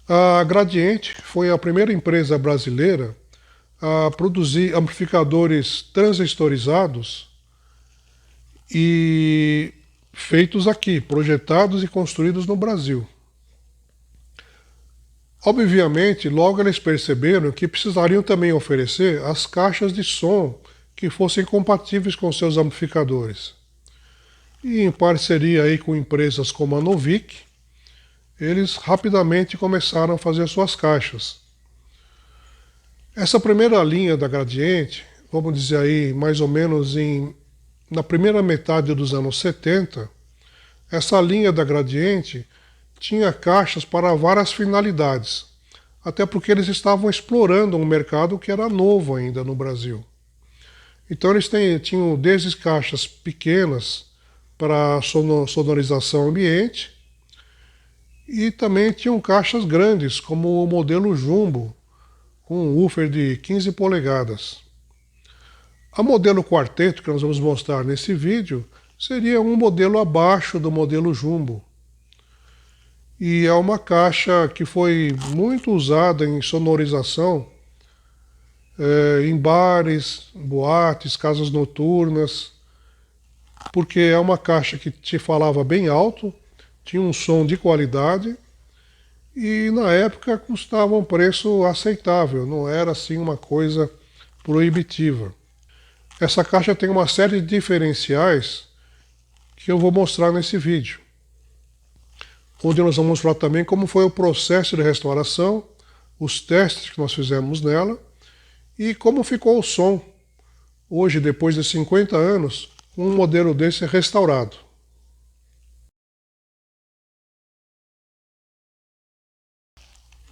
A Gradiente foi a primeira empresa brasileira a produzir amplificadores transistorizados e feitos aqui, projetados e construídos no Brasil. Obviamente, logo eles perceberam que precisariam também oferecer as caixas de som que fossem compatíveis com seus amplificadores. E em parceria aí com empresas como a Novik, eles rapidamente começaram a fazer suas caixas. Essa primeira linha da Gradiente, vamos dizer aí mais ou menos na primeira metade dos anos 70, essa linha da Gradiente tinha caixas para várias finalidades, até porque eles estavam explorando um mercado que era novo ainda no Brasil. Então eles tinham desde caixas pequenas para sonorização ambiente e também tinham caixas grandes, como o modelo Jumbo, com um woofer de 15 polegadas. A modelo quarteto, que nós vamos mostrar nesse vídeo, seria um modelo abaixo do modelo Jumbo. E é uma caixa que foi muito usada em sonorização, em bares, boates, casas noturnas, porque é uma caixa que te falava bem alto, tinha um som de qualidade e na época custava um preço aceitável, não era assim uma coisa proibitiva. Essa caixa tem uma série de diferenciais que eu vou mostrar nesse vídeo, onde nós vamos mostrar também como foi o processo de restauração, os testes que nós fizemos nela e como ficou o som, hoje, depois de 50 anos, um modelo desse restaurado.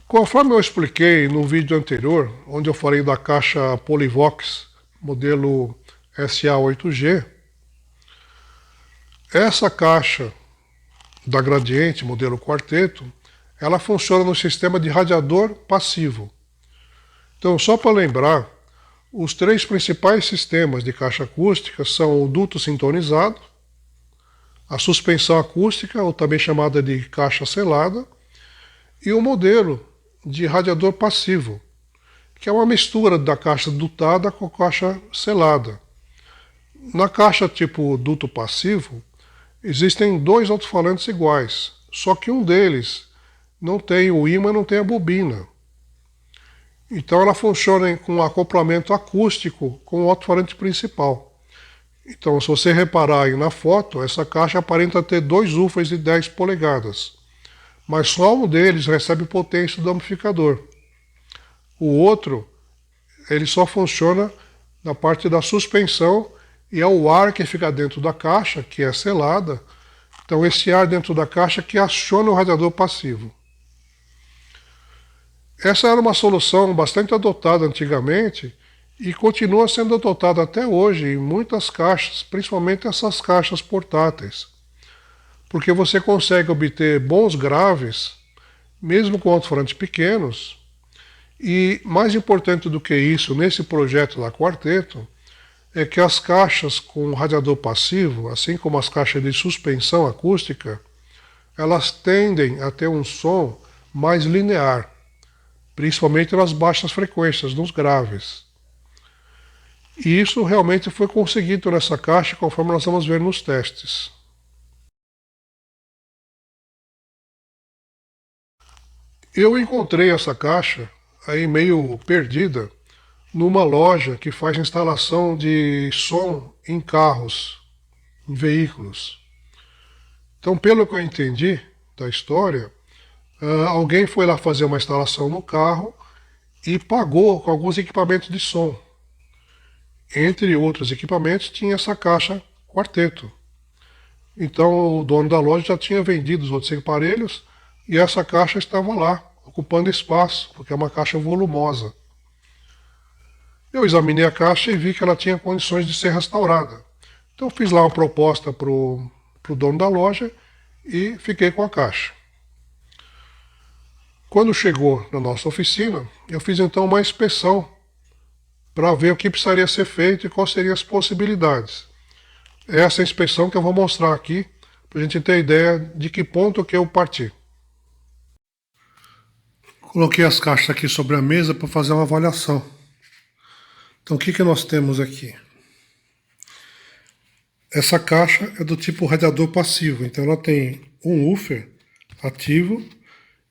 Conforme eu expliquei no vídeo anterior, onde eu falei da caixa Polyvox modelo SA8G, essa caixa da Gradiente, modelo quarteto, ela funciona no sistema de radiador passivo. Então, só para lembrar, os três principais sistemas de caixa acústica são o duto sintonizado, a suspensão acústica, ou também chamada de caixa selada, e o modelo de radiador passivo, que é uma mistura da caixa dutada com a caixa selada. Na caixa tipo duto passivo, existem dois alto-falantes iguais, só que um deles não tem o ímã, não tem a bobina. Então ela funciona com um acoplamento acústico com o alto-falante principal. Então, se você reparar aí na foto, essa caixa aparenta ter dois woofers de 10 polegadas, mas só um deles recebe potência do amplificador. O outro, ele só funciona na parte da suspensão e é o ar que fica dentro da caixa, que é selada. Então esse ar dentro da caixa que aciona o radiador passivo. Essa era uma solução bastante adotada antigamente e continua sendo adotada até hoje em muitas caixas, principalmente essas caixas portáteis, porque você consegue obter bons graves, mesmo com alto-falantes pequenos, e mais importante do que isso, nesse projeto da Quarteto, é que as caixas com radiador passivo, assim como as caixas de suspensão acústica, elas tendem a ter um som mais linear, principalmente nas baixas frequências, nos graves. E isso realmente foi conseguido nessa caixa, conforme nós vamos ver nos testes. Eu encontrei essa caixa aí meio perdida numa loja que faz instalação de som em carros, em veículos. Então, pelo que eu entendi da história, alguém foi lá fazer uma instalação no carro e pagou com alguns equipamentos de som. Entre outros equipamentos, tinha essa caixa quarteto. Então, o dono da loja já tinha vendido os outros aparelhos e essa caixa estava lá, ocupando espaço, porque é uma caixa volumosa. Eu examinei a caixa e vi que ela tinha condições de ser restaurada. Então, fiz lá uma proposta para o dono da loja e fiquei com a caixa. Quando chegou na nossa oficina, eu fiz então uma inspeção para ver o que precisaria ser feito e quais seriam as possibilidades. É essa inspeção que eu vou mostrar aqui, para a gente ter ideia de que ponto que eu parti. Coloquei as caixas aqui sobre a mesa para fazer uma avaliação. Então o que nós temos aqui? Essa caixa é do tipo radiador passivo, então ela tem um woofer ativo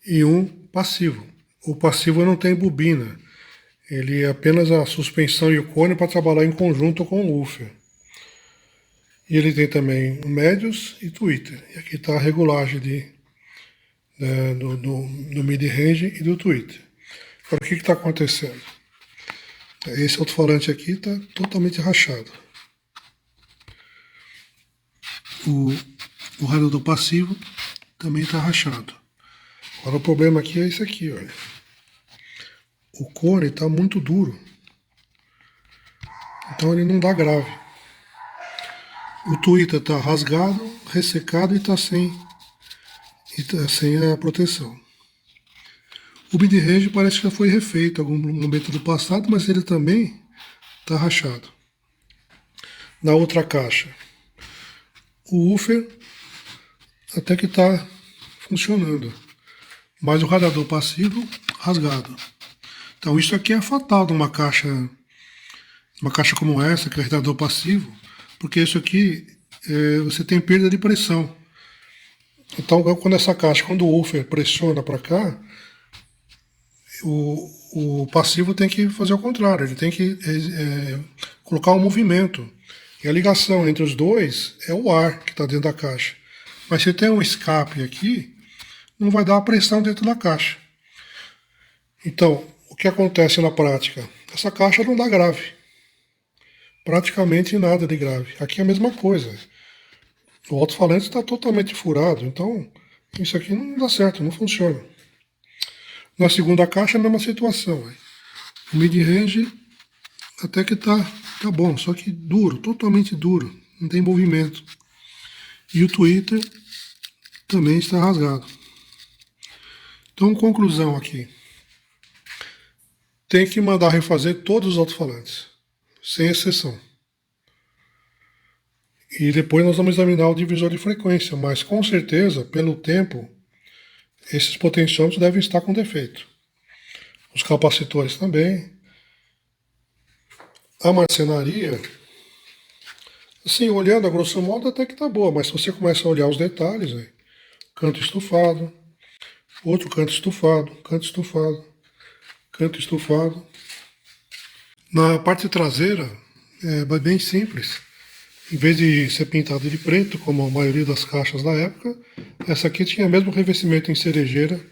e um passivo. O passivo não tem bobina, ele é apenas a suspensão e o cone para trabalhar em conjunto com o woofer. E ele tem também médios e tweeter. E aqui está a regulagem do mid-range e do tweeter. Agora o que está acontecendo? Esse alto-falante aqui está totalmente rachado. O radiador passivo também está rachado. Agora o problema aqui é esse aqui, olha. O cone está muito duro. Então ele não dá grave. O tweeter está rasgado, ressecado e está sem a proteção. O mid-range parece que já foi refeito em algum momento do passado, mas ele também está rachado. Na outra caixa, o woofer até que está funcionando, mas o radiador passivo rasgado. Então isso aqui é fatal numa caixa como essa, que é radiador passivo, porque isso aqui você tem perda de pressão. Então quando o woofer pressiona para cá, o passivo tem que fazer o contrário, ele tem que colocar um movimento. E a ligação entre os dois é o ar que está dentro da caixa. Mas se tem um escape aqui, não vai dar a pressão dentro da caixa. Então, o que acontece na prática? Essa caixa não dá grave. Praticamente nada de grave. Aqui é a mesma coisa. O alto-falante está totalmente furado, então isso aqui não dá certo, não funciona. Na segunda caixa, a mesma situação. O mid-range até que tá bom, só que duro, totalmente duro, não tem movimento. E o tweeter também está rasgado. Então, conclusão aqui. Tem que mandar refazer todos os alto-falantes, sem exceção. E depois nós vamos examinar o divisor de frequência, mas com certeza, pelo tempo, esses potenciômetros devem estar com defeito. Os capacitores também. A marcenaria, assim, olhando a grosso modo até que tá boa, mas se você começa a olhar os detalhes, canto estufado, outro canto estufado, canto estufado, canto estufado. Na parte traseira é bem simples. Em vez de ser pintada de preto, como a maioria das caixas da época, essa aqui tinha o mesmo revestimento em cerejeira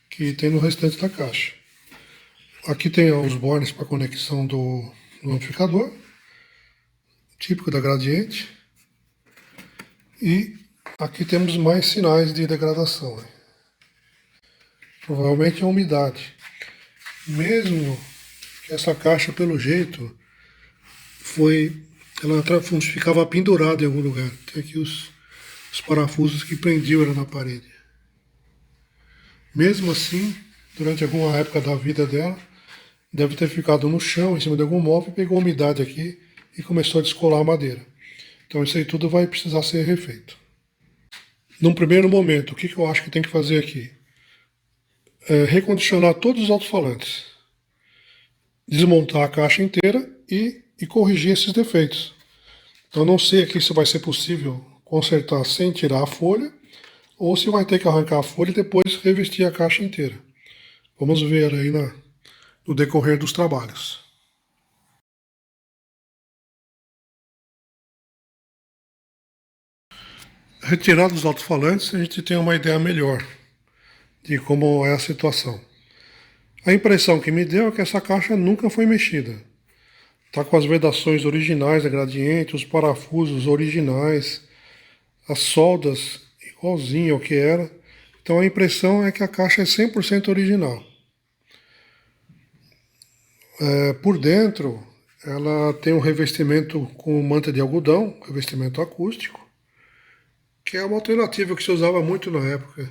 que tem no restante da caixa. Aqui tem os bornes para conexão do amplificador, típico da Gradiente. E aqui temos mais sinais de degradação. Provavelmente é a umidade. Mesmo que essa caixa, pelo jeito, ela ficava pendurada em algum lugar. Tem aqui os parafusos que prendiam ela na parede. Mesmo assim, durante alguma época da vida dela, deve ter ficado no chão, em cima de algum móvel, pegou umidade aqui e começou a descolar a madeira. Então isso aí tudo vai precisar ser refeito. Num primeiro momento, o que eu acho que tem que fazer aqui? Recondicionar todos os alto-falantes. Desmontar a caixa inteira e corrigir esses defeitos. Então não sei aqui se vai ser possível consertar sem tirar a folha, ou se vai ter que arrancar a folha e depois revestir a caixa inteira. Vamos ver aí no decorrer dos trabalhos. Retirados os alto-falantes, a gente tem uma ideia melhor de como é a situação. A impressão que me deu é que essa caixa nunca foi mexida. Está com as vedações originais da Gradiente, os parafusos originais, as soldas igualzinho ao que era. Então a impressão é que a caixa é 100% original. Por dentro, ela tem um revestimento com manta de algodão, revestimento acústico, que é uma alternativa que se usava muito na época,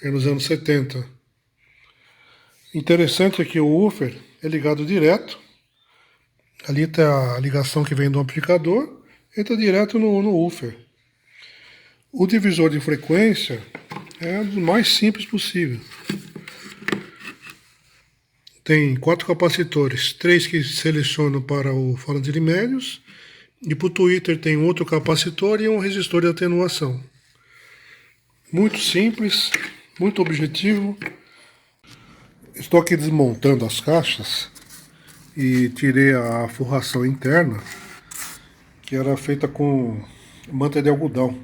nos anos 70. Interessante é que o woofer é ligado direto. Ali está a ligação que vem do amplificador, entra direto no woofer. O divisor de frequência é o mais simples possível. Tem 4 capacitores, 3 que selecionam para o falante de médios, e para o tweeter tem outro capacitor e um resistor de atenuação. Muito simples, muito objetivo. Estou aqui desmontando as caixas e tirei a forração interna, que era feita com manta de algodão.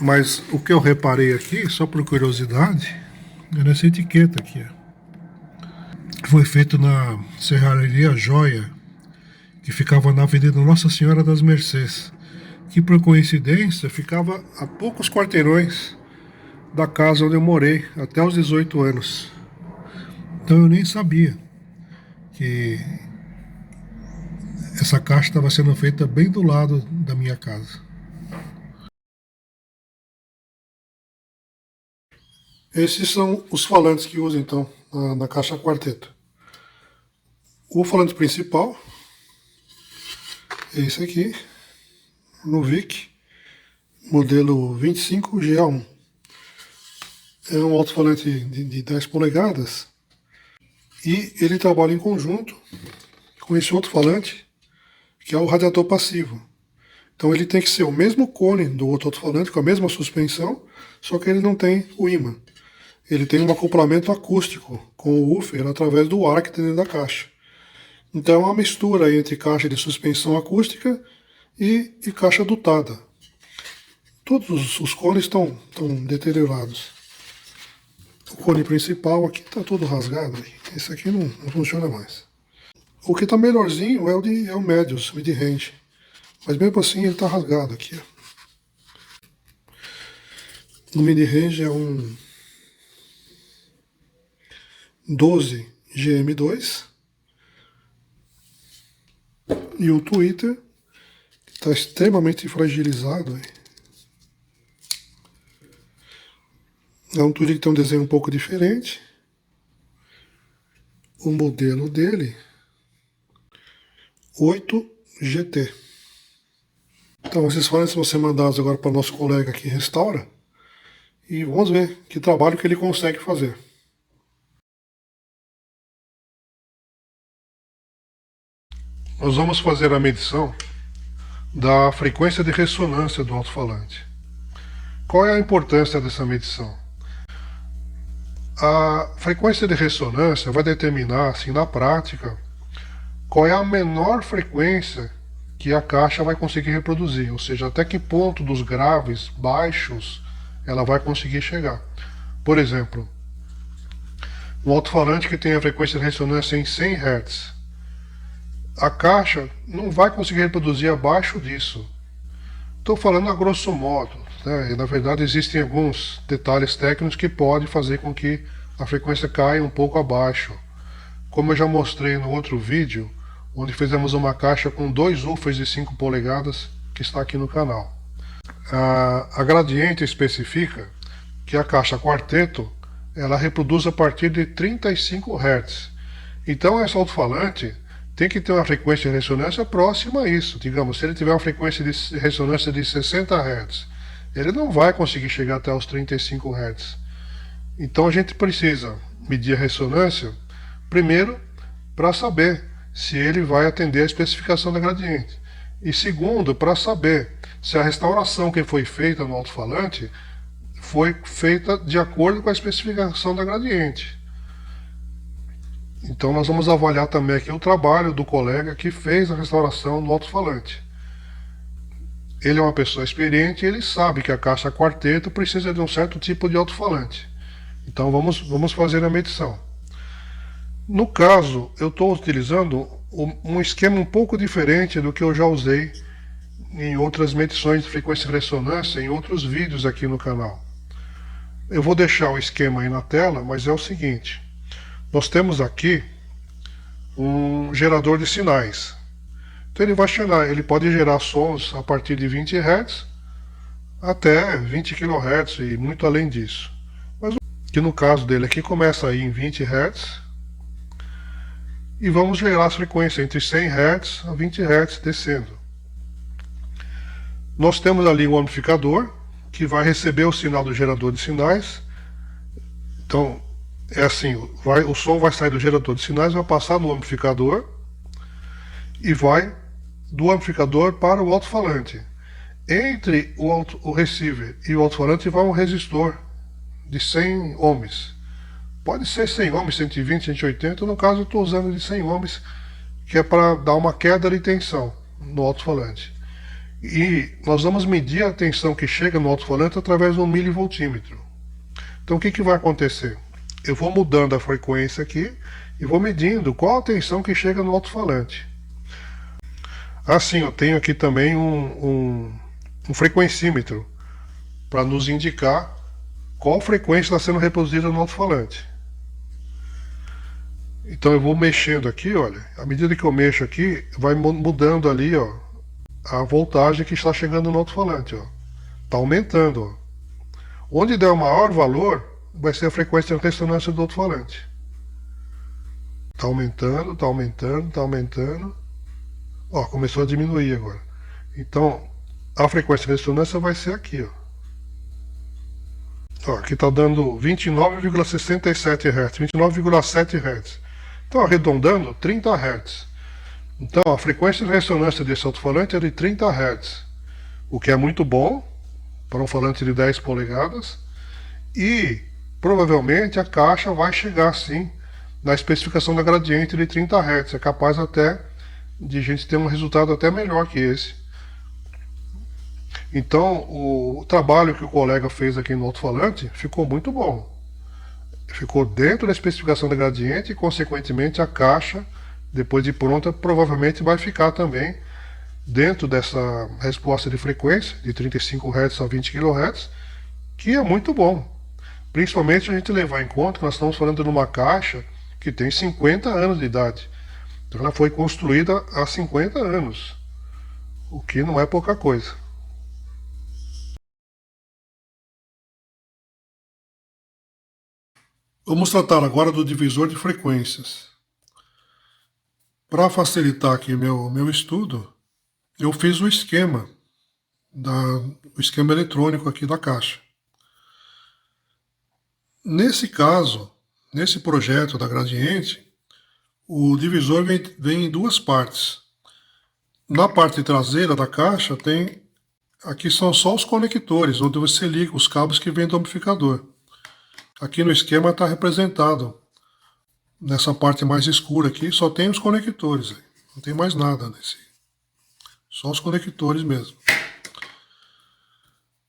Mas o que eu reparei aqui, só por curiosidade, era essa etiqueta aqui, que foi feito na Serraria Joia, que ficava na Avenida Nossa Senhora das Mercês, que por coincidência ficava a poucos quarteirões da casa onde eu morei até os 18 anos. Então eu nem sabia que essa caixa estava sendo feita bem do lado da minha casa. Esses são os falantes que uso então na caixa quarteto. O falante principal é esse aqui, Novik, modelo 25GA1. É um alto-falante de 10 polegadas e ele trabalha em conjunto com esse outro falante, que é o radiador passivo. Então ele tem que ser o mesmo cone do outro alto-falante, com a mesma suspensão, só que ele não tem o ímã. Ele tem um acoplamento acústico com o woofer através do ar que tem dentro da caixa. Então é uma mistura entre caixa de suspensão acústica e caixa dutada. Todos os cones estão deteriorados. O cone principal aqui está todo rasgado. Esse aqui não funciona mais. O que está melhorzinho é o Medius, mid-range. Mas mesmo assim ele está rasgado aqui. O mid-range é um 12 GM2. E o tweeter está extremamente fragilizado. É um tweeter que tem um desenho um pouco diferente. O modelo dele, 8GT. Então esses falantes vão ser mandados agora para o nosso colega que restaura. E vamos ver que trabalho que ele consegue fazer. Nós vamos fazer a medição da frequência de ressonância do alto-falante. Qual é a importância dessa medição? A frequência de ressonância vai determinar, assim, na prática, qual é a menor frequência que a caixa vai conseguir reproduzir, ou seja, até que ponto dos graves baixos ela vai conseguir chegar. Por exemplo, um alto-falante que tem a frequência de ressonância em 100 Hz, a caixa não vai conseguir reproduzir abaixo disso. Estou falando a grosso modo, né? E, na verdade existem alguns detalhes técnicos que podem fazer com que a frequência caia um pouco abaixo. Como eu já mostrei no outro vídeo, onde fizemos uma caixa com 2 woofers de 5 polegadas, que está aqui no canal. A Gradiente especifica que a caixa quarteto ela reproduz a partir de 35 Hz. Então esse alto-falante tem que ter uma frequência de ressonância próxima a isso. Digamos, se ele tiver uma frequência de ressonância de 60 Hz, ele não vai conseguir chegar até os 35 Hz. Então a gente precisa medir a ressonância, primeiro, para saber se ele vai atender a especificação da Gradiente. E segundo, para saber se a restauração que foi feita no alto-falante foi feita de acordo com a especificação da Gradiente. Então nós vamos avaliar também aqui o trabalho do colega que fez a restauração no alto-falante. Ele é uma pessoa experiente e ele sabe que a caixa quarteto precisa de um certo tipo de alto-falante. Então vamos fazer a medição. No caso, eu estou utilizando um esquema um pouco diferente do que eu já usei em outras medições de frequência de ressonância, em outros vídeos aqui no canal. Eu vou deixar o esquema aí na tela, mas é o seguinte. Nós temos aqui um gerador de sinais. Então ele pode gerar sons a partir de 20 Hz até 20 kHz e muito além disso. Mas que no caso dele aqui começa aí em 20 Hz e vamos gerar as frequências entre 100 Hz a 20 Hz descendo. Nós temos ali um amplificador que vai receber o sinal do gerador de sinais. Então É assim, o som vai sair do gerador de sinais, vai passar no amplificador e vai do amplificador para o alto-falante. Entre o receiver e o alto-falante vai um resistor de 100 ohms. Pode ser 100 ohms, 120, 180, no caso eu estou usando de 100 ohms, que é para dar uma queda de tensão no alto-falante. E nós vamos medir a tensão que chega no alto-falante através do milivoltímetro. Então o que vai acontecer? Eu vou mudando a frequência aqui e vou medindo qual a tensão que chega no alto-falante. Assim, eu tenho aqui também um frequencímetro para nos indicar qual frequência está sendo reproduzida no alto-falante. Então eu vou mexendo aqui, olha, à medida que eu mexo aqui, vai mudando ali, ó, a voltagem que está chegando no alto-falante, ó. Está aumentando, ó. Onde der o maior valor, vai ser a frequência de ressonância do alto-falante. Está aumentando, está aumentando, está aumentando. Ó, começou a diminuir agora. Então, a frequência de ressonância vai ser aqui, ó. Ó, aqui está dando 29,67 Hz, 29,7 Hz. Então, arredondando, 30 Hz. Então, a frequência de ressonância desse alto-falante é de 30 Hz, o que é muito bom para um falante de 10 polegadas. E, provavelmente, a caixa vai chegar, sim, na especificação da gradiente de 30 Hz. É capaz até de a gente ter um resultado até melhor que esse. Então, o trabalho que o colega fez aqui no alto-falante ficou muito bom. Ficou dentro da especificação da gradiente e, consequentemente, a caixa, depois de pronta, provavelmente vai ficar também dentro dessa resposta de frequência, de 35 Hz a 20 kHz, que é muito bom. Principalmente a gente levar em conta que nós estamos falando de uma caixa que tem 50 anos de idade. Então ela foi construída há 50 anos, o que não é pouca coisa. Vamos tratar agora do divisor de frequências. Para facilitar aqui meu estudo, eu fiz o esquema eletrônico aqui da caixa. Nesse caso, nesse projeto da Gradiente, o divisor vem em duas partes. Na parte traseira da caixa aqui são só os conectores, onde você liga os cabos que vêm do amplificador. Aqui no esquema está representado. Nessa parte mais escura aqui só tem os conectores, não tem mais nada nesse. Só os conectores mesmo.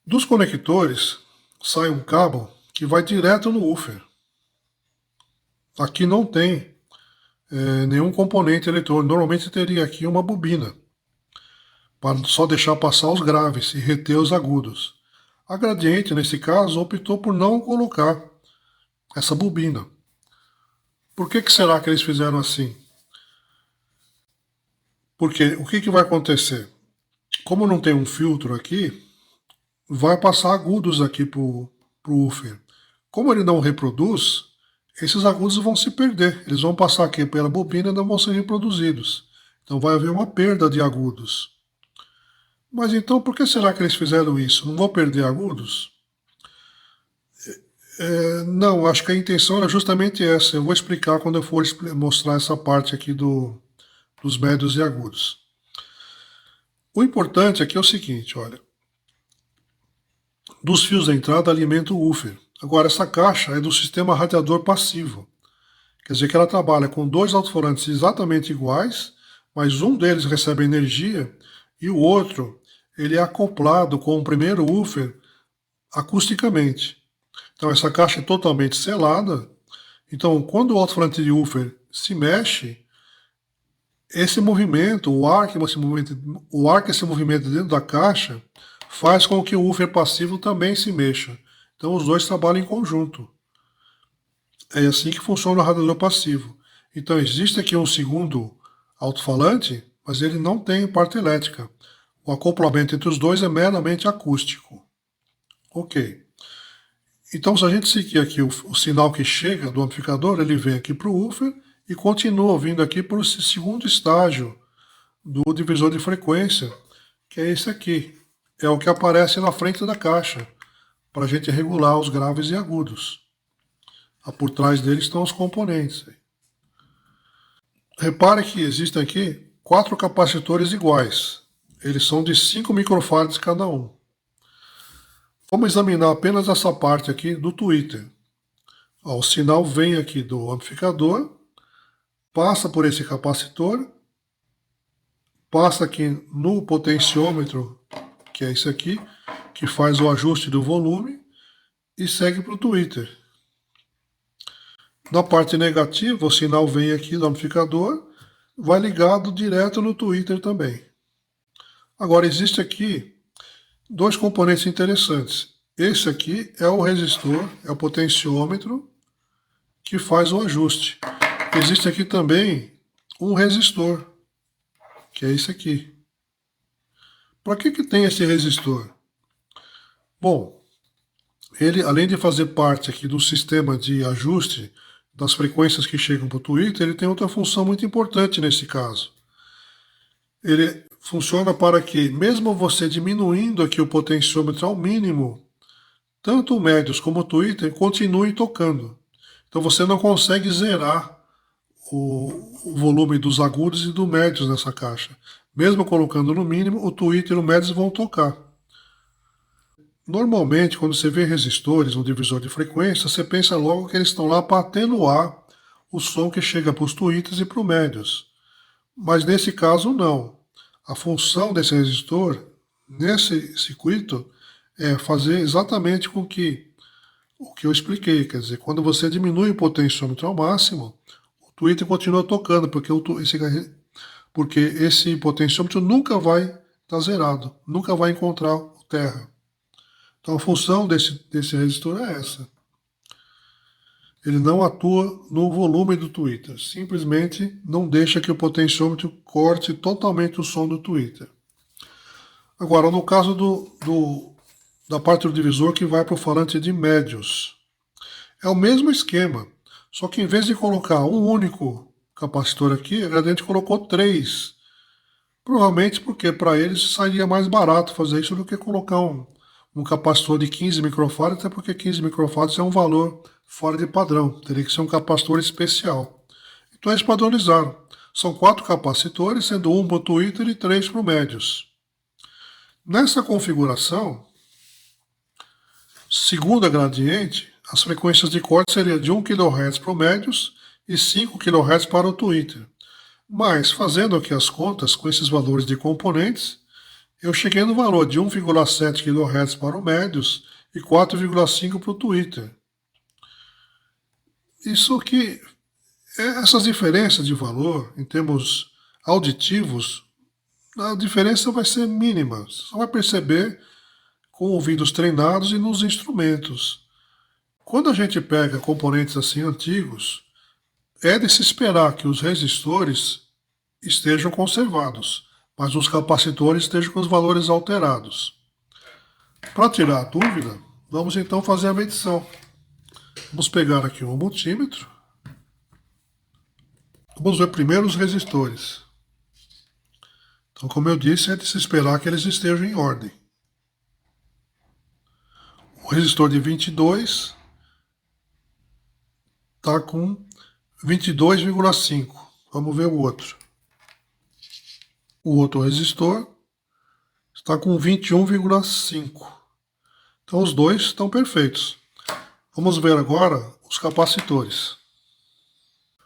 Dos conectores sai um cabo que vai direto no woofer. Aqui não tem nenhum componente eletrônico. Normalmente teria aqui uma bobina, para só deixar passar os graves e reter os agudos. A Gradiente, nesse caso, optou por não colocar essa bobina. Por que será que eles fizeram assim? Porque o que vai acontecer? Como não tem um filtro aqui, vai passar agudos aqui para o woofer. Como ele não reproduz, esses agudos vão se perder. Eles vão passar aqui pela bobina e não vão ser reproduzidos. Então vai haver uma perda de agudos. Mas então por que será que eles fizeram isso? Não vão perder agudos? Não, acho que a intenção era justamente essa. Eu vou explicar quando eu for mostrar essa parte aqui dos médios e agudos. O importante aqui é o seguinte, olha. Dos fios da entrada alimenta o woofer. Agora, essa caixa é do sistema radiador passivo. Quer dizer que ela trabalha com dois alto-falantes exatamente iguais, mas um deles recebe energia e o outro ele é acoplado com o primeiro woofer acusticamente. Então essa caixa é totalmente selada. Então quando o alto-falante de woofer se mexe, esse movimento, o ar que se movimenta dentro da caixa, faz com que o woofer passivo também se mexa. Então os dois trabalham em conjunto. É assim que funciona o radiador passivo. Então existe aqui um segundo alto-falante, mas ele não tem parte elétrica. O acoplamento entre os dois é meramente acústico. Ok. Então se a gente seguir aqui o sinal que chega do amplificador, ele vem aqui para o woofer e continua vindo aqui para esse segundo estágio do divisor de frequência, que é esse aqui. É o que aparece na frente da caixa, para a gente regular os graves e agudos. Por trás dele estão os componentes. Repare que existem aqui 4 capacitores iguais. Eles são de 5 microfarads cada um. Vamos examinar apenas essa parte aqui do tweeter. O sinal vem aqui do amplificador, passa por esse capacitor, passa aqui no potenciômetro, que é esse aqui, que faz o ajuste do volume, e segue para o tweeter. Na parte negativa, o sinal vem aqui do amplificador, vai ligado direto no tweeter também. Agora, existe aqui 2 componentes interessantes. Esse aqui é o resistor, é o potenciômetro, que faz o ajuste. Existe aqui também um resistor, que é esse aqui. Para que tem esse resistor? Bom, ele, além de fazer parte aqui do sistema de ajuste das frequências que chegam para o tweeter, ele tem outra função muito importante nesse caso. Ele funciona para que, mesmo você diminuindo aqui o potenciômetro ao mínimo, tanto o médios como o tweeter continuem tocando. Então você não consegue zerar o volume dos agudos e do médios nessa caixa. Mesmo colocando no mínimo, o tweeter e o médios vão tocar. Normalmente, quando você vê resistores no divisor de frequência, você pensa logo que eles estão lá para atenuar o som que chega para os tweeters e para os médios. Mas nesse caso, não. A função desse resistor, nesse circuito, é fazer exatamente com que o que eu expliquei. Quer dizer, quando você diminui o potenciômetro ao máximo, o tweeter continua tocando, porque esse potenciômetro nunca vai estar zerado, nunca vai encontrar o terra. Então a função desse resistor é essa. Ele não atua no volume do tweeter, simplesmente não deixa que o potenciômetro corte totalmente o som do tweeter. Agora, no caso da parte do divisor que vai para o falante de médios, é o mesmo esquema, só que em vez de colocar um único capacitor aqui, a Gradiente colocou 3. Provavelmente porque para eles sairia mais barato fazer isso do que colocar um capacitor de 15 microfarads, até porque 15 microfarads é um valor fora de padrão, teria que ser um capacitor especial. Então eles padronizaram. São 4 capacitores, sendo 1 para o tweeter e 3 para o médios. Nessa configuração, segundo a Gradiente, as frequências de corte seriam de 1 kHz para o médios e 5 kHz para o tweeter. Mas, fazendo aqui as contas com esses valores de componentes, eu cheguei no valor de 1,7 kHz para o médios e 4,5 para o tweeter. Isso que, essas diferenças de valor, em termos auditivos, a diferença vai ser mínima. Você só vai perceber com ouvidos treinados e nos instrumentos. Quando a gente pega componentes assim antigos, é de se esperar que os resistores estejam conservados, mas os capacitores estejam com os valores alterados. Para tirar a dúvida, vamos então fazer a medição. Vamos pegar aqui um multímetro. Vamos ver primeiro os resistores. Então, como eu disse, é de se esperar que eles estejam em ordem. O resistor de 22 está com 22,5. Vamos ver o outro. O outro resistor está com 21,5. Então os dois estão perfeitos. Vamos ver agora os capacitores.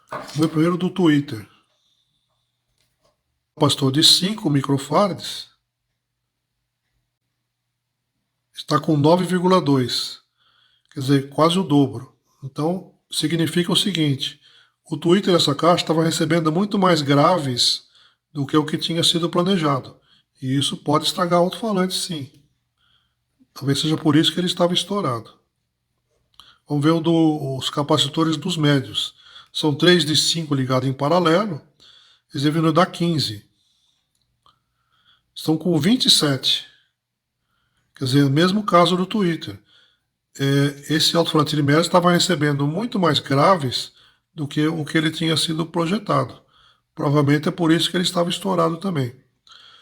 Vamos ver primeiro do tweeter. Capacitor de 5 microfarads está com 9,2. Quer dizer, quase o dobro. Então significa o seguinte: o tweeter dessa caixa estava recebendo muito mais graves do que o que tinha sido planejado. E isso pode estragar o alto-falante, sim. Talvez seja por isso que ele estava estourado. Vamos ver os capacitores dos médios. São 3 de 5 ligados em paralelo. Eles devem dar 15. Estão com 27. Quer dizer, o mesmo caso do tweeter. Esse alto-falante de médio estava recebendo muito mais graves do que o que ele tinha sido projetado. Provavelmente é por isso que ele estava estourado também.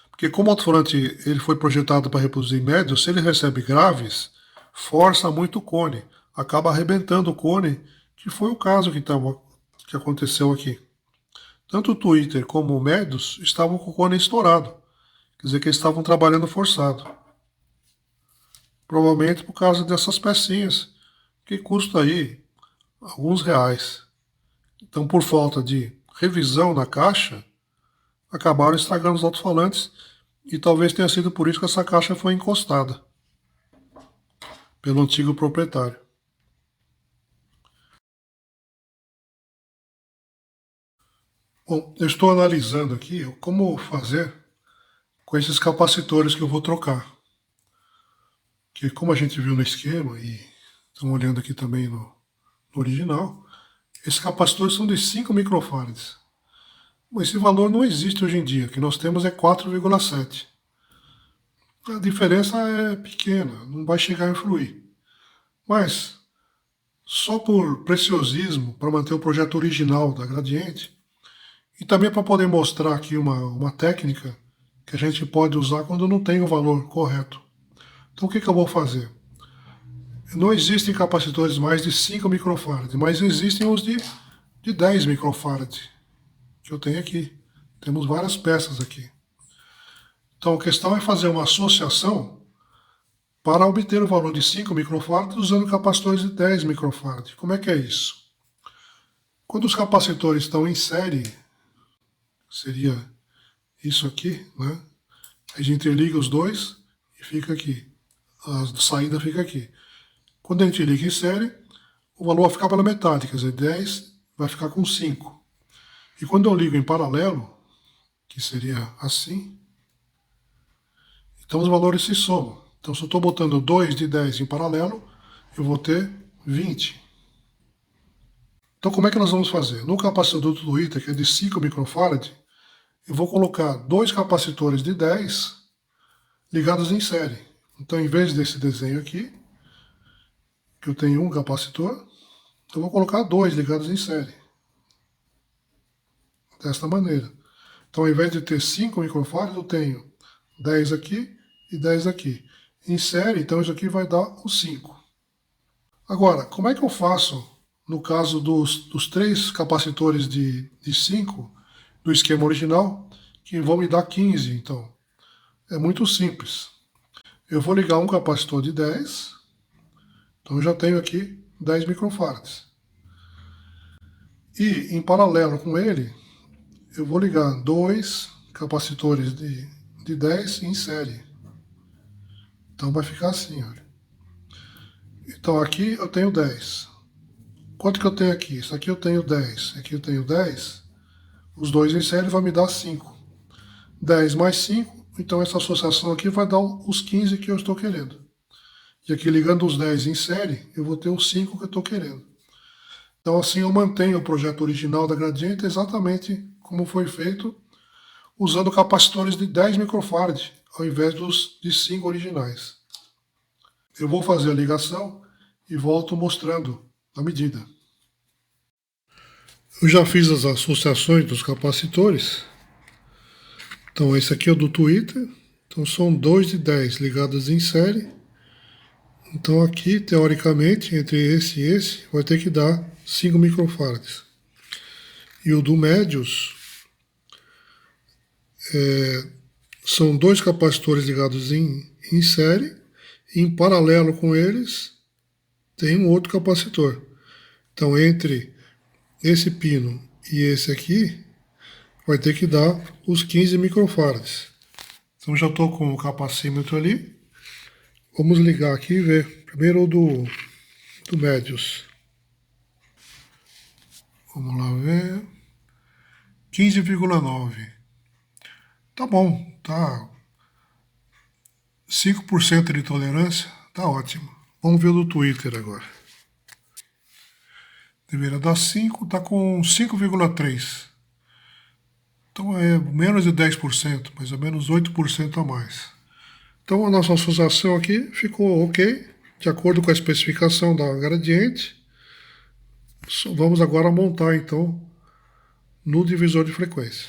Porque como o alto-falante ele foi projetado para reproduzir médio, se ele recebe graves, força muito o cone. Acaba arrebentando o cone que foi o caso que aconteceu aqui. Tanto o Twitter como o Medius estavam com o cone estourado, quer dizer que eles estavam trabalhando forçado. Provavelmente por causa dessas pecinhas, que custa aí alguns reais. Então, por falta de revisão na caixa, acabaram estragando os alto-falantes e talvez tenha sido por isso que essa caixa foi encostada pelo antigo proprietário. Bom, eu estou analisando aqui como fazer com esses capacitores que eu vou trocar. Que como a gente viu no esquema e estamos olhando aqui também no original, esses capacitores são de 5 microfarads. Bom, esse valor não existe hoje em dia, o que nós temos é 4,7. A diferença é pequena, não vai chegar a influir. Mas, só por preciosismo, para manter o projeto original da Gradiente, e também para poder mostrar aqui uma técnica que a gente pode usar quando não tem o valor correto. Então o que eu vou fazer? Não existem capacitores mais de 5 microfarads, mas existem os de 10 microfarads, que eu tenho aqui. Temos várias peças aqui. Então a questão é fazer uma associação para obter o valor de 5 microfarads usando capacitores de 10 microfarads. Como é que é isso? Quando os capacitores estão em série, seria isso aqui, né? A gente interliga os dois e fica aqui. A saída fica aqui. Quando a gente liga em série, o valor vai ficar pela metade, quer dizer, 10 vai ficar com 5. E quando eu ligo em paralelo, que seria assim, então os valores se somam. Então se eu estou botando 2 de 10 em paralelo, eu vou ter 20. Então como é que nós vamos fazer? No capacitor do Twitter, que é de 5 microfarad, eu vou colocar dois capacitores de 10 ligados em série. Então em vez desse desenho aqui, que eu tenho um capacitor, eu vou colocar dois ligados em série. Desta maneira. Então ao invés de ter 5 microfarads, eu tenho 10 aqui e 10 aqui. Em série, então isso aqui vai dar os 5. Agora, como é que eu faço no caso dos três capacitores de 5 do esquema original, que vão me dar 15, então? É muito simples. Eu vou ligar um capacitor de 10, então eu já tenho aqui 10 microfarads. E, em paralelo com ele, eu vou ligar dois capacitores de 10 em série. Então vai ficar assim, olha. Então aqui eu tenho 10. Quanto que eu tenho aqui? Isso aqui eu tenho 10. Aqui eu tenho 10. Os dois em série vai me dar 5. 10 mais 5, então essa associação aqui vai dar os 15 que eu estou querendo. E aqui ligando os 10 em série, eu vou ter os 5 que eu estou querendo. Então assim eu mantenho o projeto original da Gradiente exatamente como foi feito, usando capacitores de 10 microfarad, ao invés dos de 5 originais. Eu vou fazer a ligação e volto mostrando a medida. Eu já fiz as associações dos capacitores. Então esse aqui é o do Twitter. Então são 2 de 10 ligados em série. Então aqui, teoricamente, entre esse e esse, vai ter que dar 5 microfarads. E o do Medius são dois capacitores ligados em série. E em paralelo com eles, tem um outro capacitor. Então entre esse pino e esse aqui, vai ter que dar os 15 microfarads. Então já estou com o capacímetro ali. Vamos ligar aqui e ver. Primeiro o do Medius. Vamos lá ver. 15,9. Tá bom, tá 5% de tolerância, tá ótimo. Vamos ver o do Twitter agora. Deveria dar 5, tá com 5,3. Então é menos de 10%, mais ou menos 8% a mais. Então a nossa associação aqui ficou ok, de acordo com a especificação da Gradiente. Vamos agora montar então no divisor de frequência.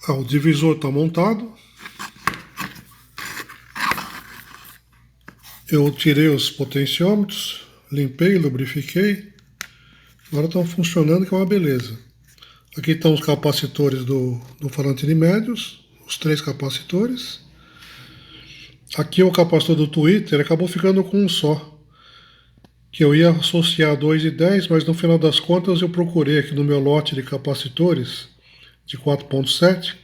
O divisor está montado. Eu tirei os potenciômetros, limpei, lubrifiquei. Agora estão funcionando, que é uma beleza. Aqui estão os capacitores do falante de médios, os 3 capacitores. Aqui o capacitor do Twitter acabou ficando com um só, que eu ia associar 2 e 10, mas no final das contas eu procurei aqui no meu lote de capacitores de 4.7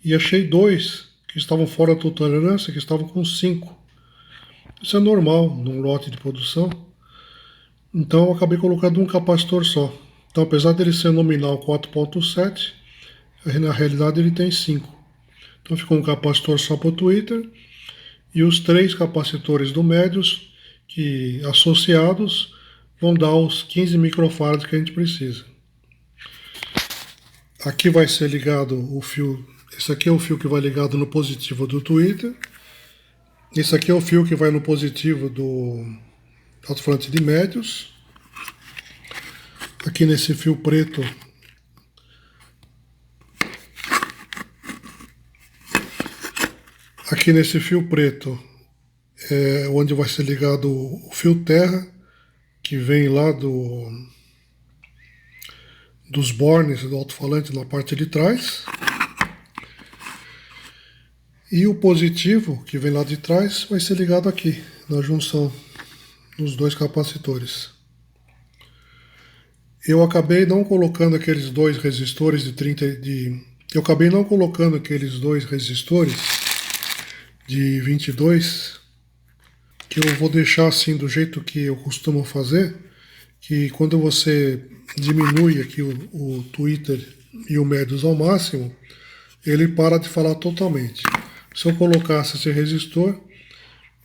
e achei 2 que estavam fora da tolerância, que estavam com 5. Isso é normal num lote de produção. Então eu acabei colocando um capacitor só. Então, apesar dele ser nominal 4.7, na realidade ele tem 5. Então ficou um capacitor só para o Twitter e os 3 capacitores do médios que associados vão dar os 15 microfarads que a gente precisa. Aqui vai ser ligado o fio, esse aqui é o fio que vai ligado no positivo do Twitter. Esse aqui é o fio que vai no positivo do alto-falante de médios. Aqui nesse fio preto é onde vai ser ligado o fio terra, que vem lá dos bornes do alto-falante na parte de trás. E o positivo, que vem lá de trás, vai ser ligado aqui, na junção dos 2 capacitores. Eu acabei não colocando aqueles 2 resistores eu acabei não colocando aqueles 2 resistores de 22, que eu vou deixar assim do jeito que eu costumo fazer, que quando você diminui aqui o Twitter e o médios ao máximo, ele para de falar totalmente. Se eu colocasse esse resistor,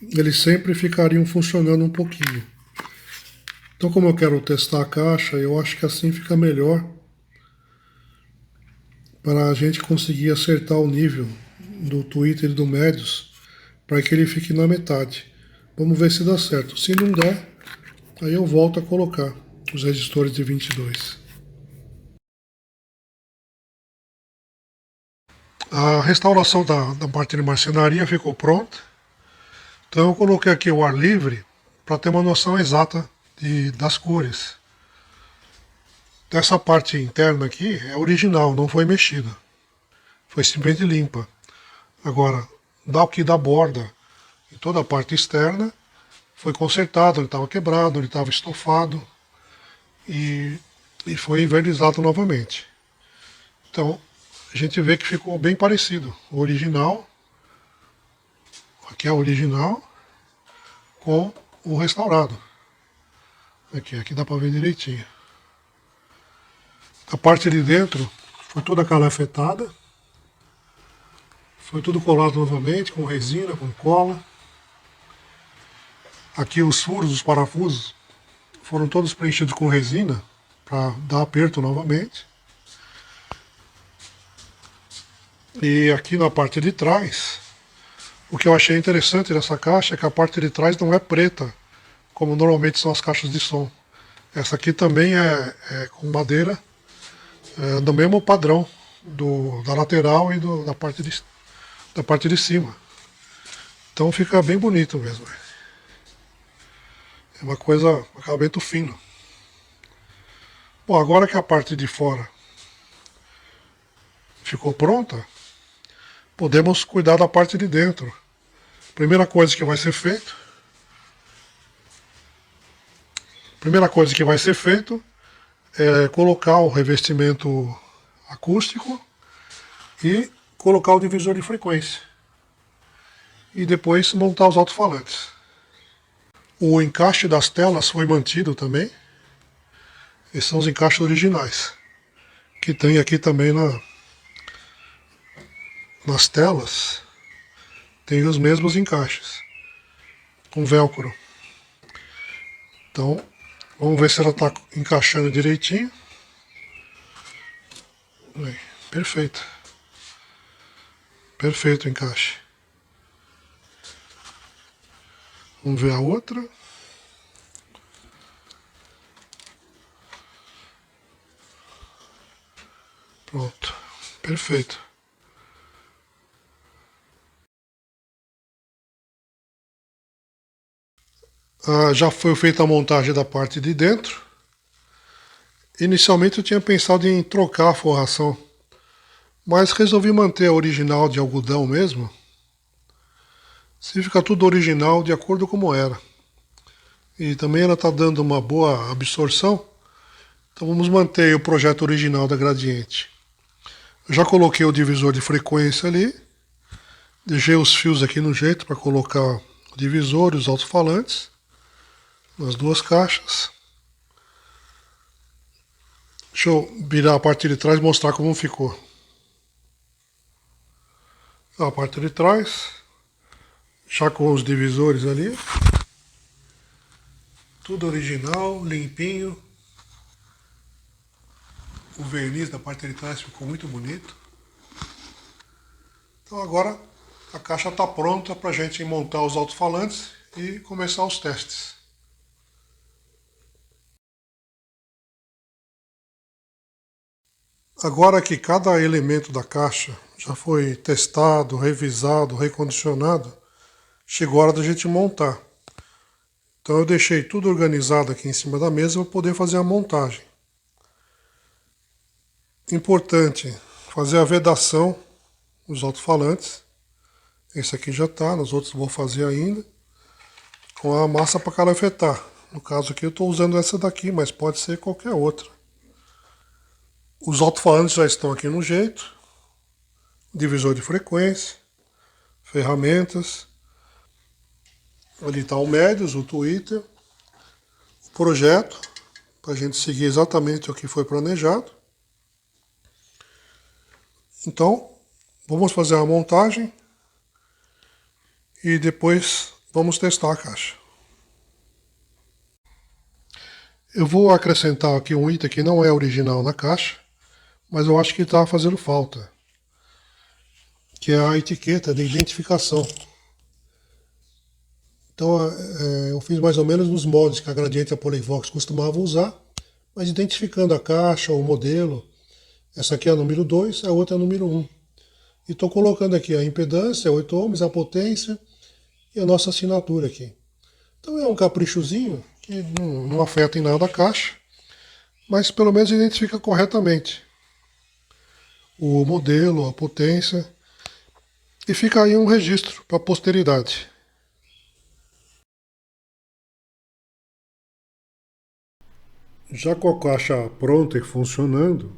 eles sempre ficariam funcionando um pouquinho. Então, como eu quero testar a caixa, eu acho que assim fica melhor para a gente conseguir acertar o nível do Twitter e do médios para que ele fique na metade. Vamos ver se dá certo. Se não der, aí eu volto a colocar os resistores de 22. A restauração da parte de marcenaria ficou pronta. Então eu coloquei aqui o ar livre para ter uma noção exata das cores. Essa parte interna aqui é original, não foi mexida. Foi simplesmente limpa. Agora, daqui da borda e toda a parte externa foi consertado, ele estava quebrado, ele estava estofado e foi envernizado novamente. Então, a gente vê que ficou bem parecido. O original, aqui é o original, com o restaurado. Aqui dá para ver direitinho. A parte de dentro foi toda calafetada. Foi tudo colado novamente, com resina, com cola. Aqui os furos, os parafusos, foram todos preenchidos com resina, para dar aperto novamente. E aqui na parte de trás, o que eu achei interessante dessa caixa é que a parte de trás não é preta, como normalmente são as caixas de som. Essa aqui também é com madeira, do mesmo padrão da lateral e da parte de cima. Então fica bem bonito mesmo. É uma coisa, um acabamento fino. Bom, agora que a parte de fora ficou pronta, podemos cuidar da parte de dentro. Primeira coisa que vai ser feito é colocar o revestimento acústico e colocar o divisor de frequência. E depois montar os alto-falantes. O encaixe das telas foi mantido também. Esses são os encaixes originais. Que tem aqui também nas telas. Tem os mesmos encaixes. Com velcro. Então, vamos ver se ela está encaixando direitinho. Aí, perfeito. Perfeito o encaixe. Vamos ver a outra. Pronto. Perfeito. Já foi feita a montagem da parte de dentro. Inicialmente eu tinha pensado em trocar a forração, mas resolvi manter a original de algodão mesmo. Se fica tudo original de acordo como era. E também ela está dando uma boa absorção, então vamos manter o projeto original da Gradiente. Eu já coloquei o divisor de frequência ali, deixei os fios aqui no jeito para colocar o divisor e os alto-falantes nas duas caixas. Deixa eu virar a parte de trás e mostrar como ficou. A parte de trás, já com os divisores ali. Tudo original, limpinho. O verniz da parte de trás ficou muito bonito. Então agora a caixa está pronta para a gente montar os alto-falantes e começar os testes. Agora que cada elemento da caixa já foi testado, revisado, recondicionado, chegou a hora da gente montar. Então eu deixei tudo organizado aqui em cima da mesa para poder fazer a montagem. Importante fazer a vedação dos alto-falantes. Esse aqui já está, nos outros vou fazer ainda. Com a massa para calafetar. No caso aqui eu estou usando essa daqui, mas pode ser qualquer outra. Os alto-falantes já estão aqui no jeito. Divisor de frequência. Ferramentas. Ali está o Médios, o Twitter. O projeto, para a gente seguir exatamente o que foi planejado. Então, vamos fazer a montagem e depois vamos testar a caixa. Eu vou acrescentar aqui um item que não é original na caixa, mas eu acho que está fazendo falta, que é a etiqueta de identificação. Então eu fiz mais ou menos nos moldes que a Gradiente e a Polivox costumavam usar, mas identificando a caixa, o modelo. Essa aqui é a número 2, a outra é a número 1. E estou colocando aqui a impedância, 8 ohms, a potência e a nossa assinatura aqui. Então é um caprichozinho que não afeta em nada a caixa, mas pelo menos identifica corretamente o modelo, a potência, e fica aí um registro para a posteridade. Já com a caixa pronta e funcionando,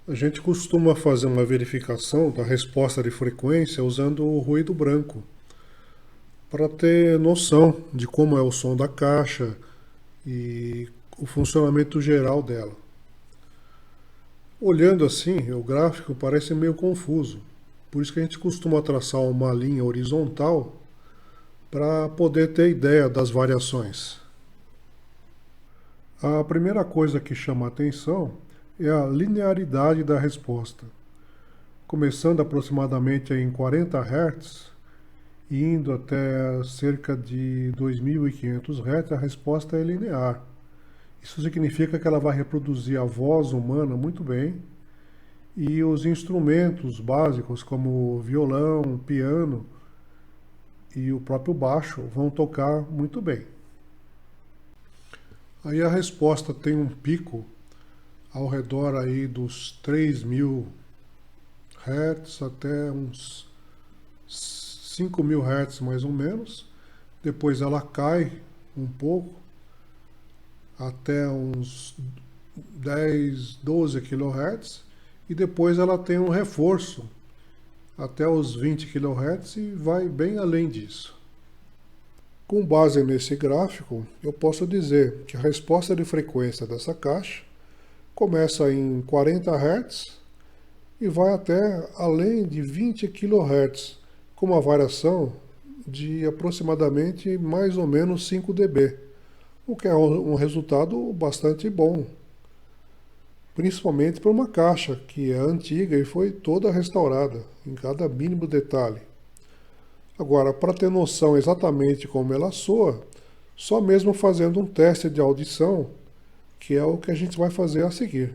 a gente costuma fazer uma verificação da resposta de frequência usando o ruído branco, para ter noção de como é o som da caixa e o funcionamento geral dela. Olhando assim, o gráfico parece meio confuso, por isso que a gente costuma traçar uma linha horizontal para poder ter ideia das variações. A primeira coisa que chama a atenção é a linearidade da resposta. Começando aproximadamente em 40 Hz e indo até cerca de 2.500 Hz, a resposta é linear. Isso significa que ela vai reproduzir a voz humana muito bem e os instrumentos básicos como violão, piano e o próprio baixo vão tocar muito bem. Aí a resposta tem um pico ao redor aí dos 3.000 Hz até uns 5.000 Hz mais ou menos. Depois ela cai um pouco até uns 10, 12 kHz e depois ela tem um reforço até os 20 kHz e vai bem além disso. Com base nesse gráfico, eu posso dizer que a resposta de frequência dessa caixa começa em 40 Hz e vai até além de 20 kHz, com uma variação de aproximadamente mais ou menos 5 dB, o que é um resultado bastante bom, principalmente para uma caixa que é antiga e foi toda restaurada, em cada mínimo detalhe. Agora, para ter noção exatamente como ela soa, só mesmo fazendo um teste de audição, que é o que a gente vai fazer a seguir.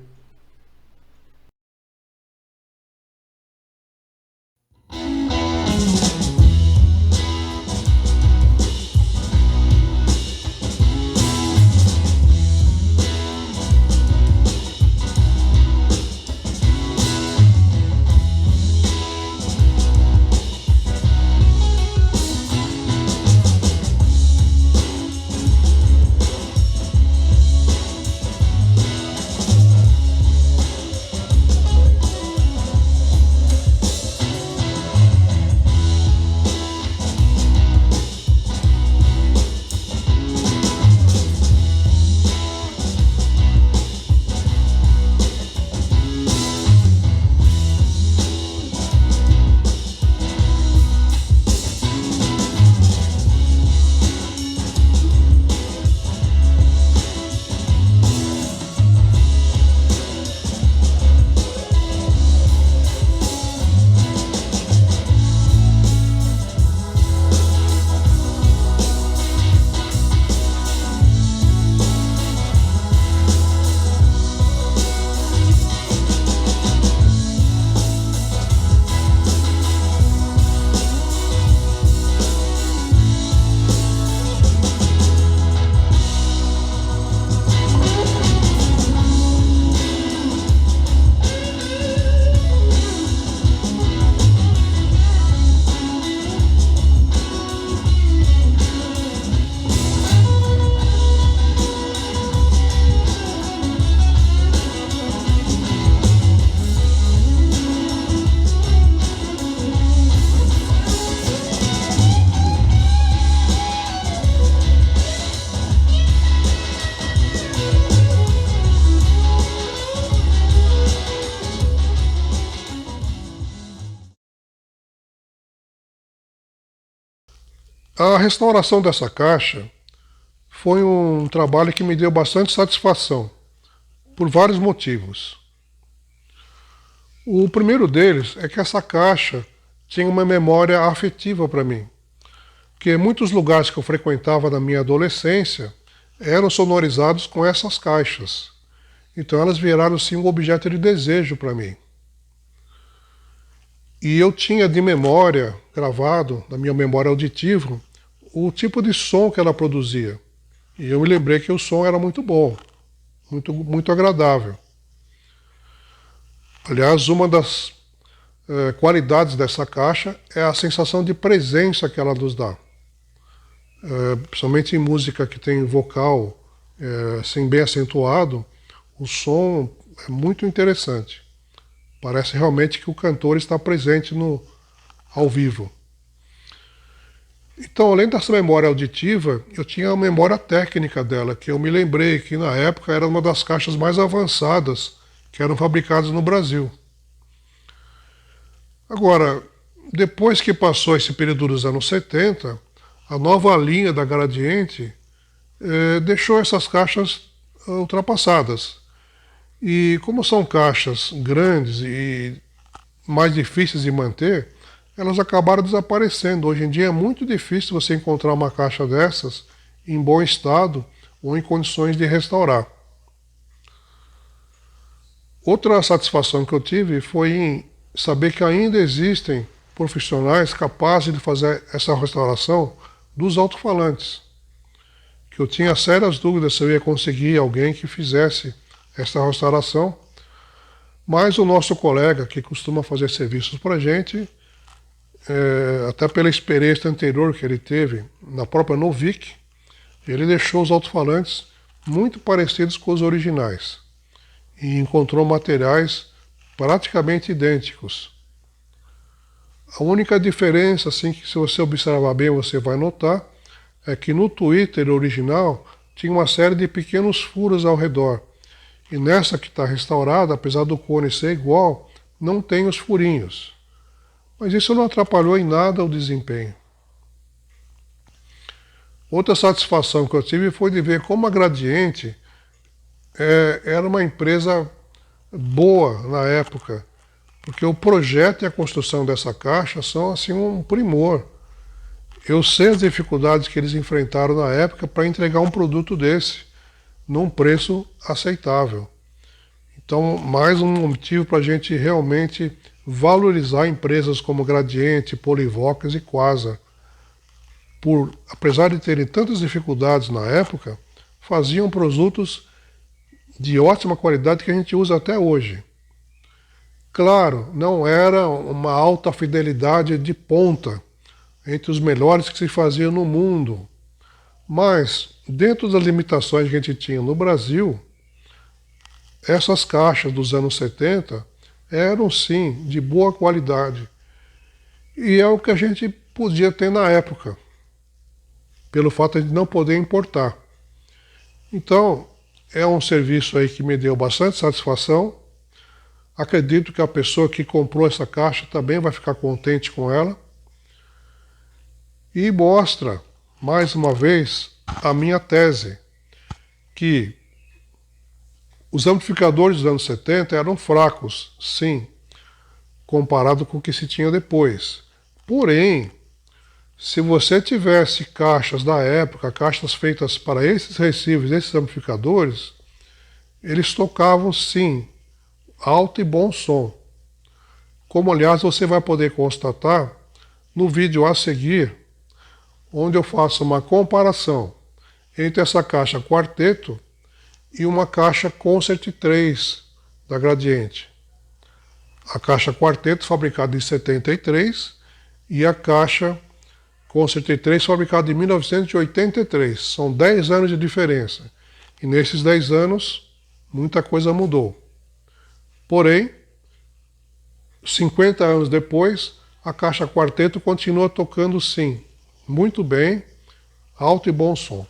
A restauração dessa caixa foi um trabalho que me deu bastante satisfação, por vários motivos. O primeiro deles é que essa caixa tinha uma memória afetiva para mim, porque muitos lugares que eu frequentava na minha adolescência eram sonorizados com essas caixas. Então elas viraram sim um objeto de desejo para mim. E eu tinha de memória, gravado na minha memória auditiva, o tipo de som que ela produzia. E eu me lembrei que o som era muito bom, muito agradável. Aliás, uma das qualidades dessa caixa é a sensação de presença que ela nos dá. Principalmente em música que tem vocal assim, bem acentuado, o som é muito interessante. Parece realmente que o cantor está presente ao vivo. Então, além dessa memória auditiva, eu tinha a memória técnica dela, que eu me lembrei que na época era uma das caixas mais avançadas que eram fabricadas no Brasil. Agora, depois que passou esse período dos anos 70, a nova linha da Gradiente deixou essas caixas ultrapassadas. E como são caixas grandes e mais difíceis de manter, elas acabaram desaparecendo. Hoje em dia é muito difícil você encontrar uma caixa dessas em bom estado ou em condições de restaurar. Outra satisfação que eu tive foi em saber que ainda existem profissionais capazes de fazer essa restauração dos alto-falantes. Que eu tinha sérias dúvidas se eu ia conseguir alguém que fizesse essa restauração, mas o nosso colega que costuma fazer serviços para a gente, até pela experiência anterior que ele teve na própria Novik, ele deixou os alto-falantes muito parecidos com os originais e encontrou materiais praticamente idênticos. A única diferença, assim, que se você observar bem você vai notar, é que no Twitter original tinha uma série de pequenos furos ao redor. E nessa que está restaurada, apesar do cone ser igual, não tem os furinhos. Mas isso não atrapalhou em nada o desempenho. Outra satisfação que eu tive foi de ver como a Gradiente era uma empresa boa na época, porque o projeto e a construção dessa caixa são assim um primor. Eu sei as dificuldades que eles enfrentaram na época para entregar um produto desse num preço aceitável. Então, mais um motivo para a gente realmente valorizar empresas como Gradiente, Polivox e Quasar. Apesar de terem tantas dificuldades na época, faziam produtos de ótima qualidade que a gente usa até hoje. Claro, não era uma alta fidelidade de ponta, entre os melhores que se faziam no mundo, mas dentro das limitações que a gente tinha no Brasil, essas caixas dos anos 70 eram sim de boa qualidade. E é o que a gente podia ter na época, pelo fato de não poder importar. Então, é um serviço aí que me deu bastante satisfação. Acredito que a pessoa que comprou essa caixa também vai ficar contente com ela. E mostra, mais uma vez, a minha tese, que os amplificadores dos anos 70 eram fracos, sim, comparado com o que se tinha depois. Porém, se você tivesse caixas da época, caixas feitas para esses recíveis, esses amplificadores, eles tocavam, sim, alto e bom som. Como, aliás, você vai poder constatar no vídeo a seguir, onde eu faço uma comparação entre essa caixa quarteto e uma caixa Concert 3 da Gradiente. A caixa quarteto fabricada em 73 e a caixa Concert 3 fabricada em 1983. São 10 anos de diferença. E nesses 10 anos, muita coisa mudou. Porém, 50 anos depois, a caixa quarteto continua tocando sim, muito bem, alto e bom som.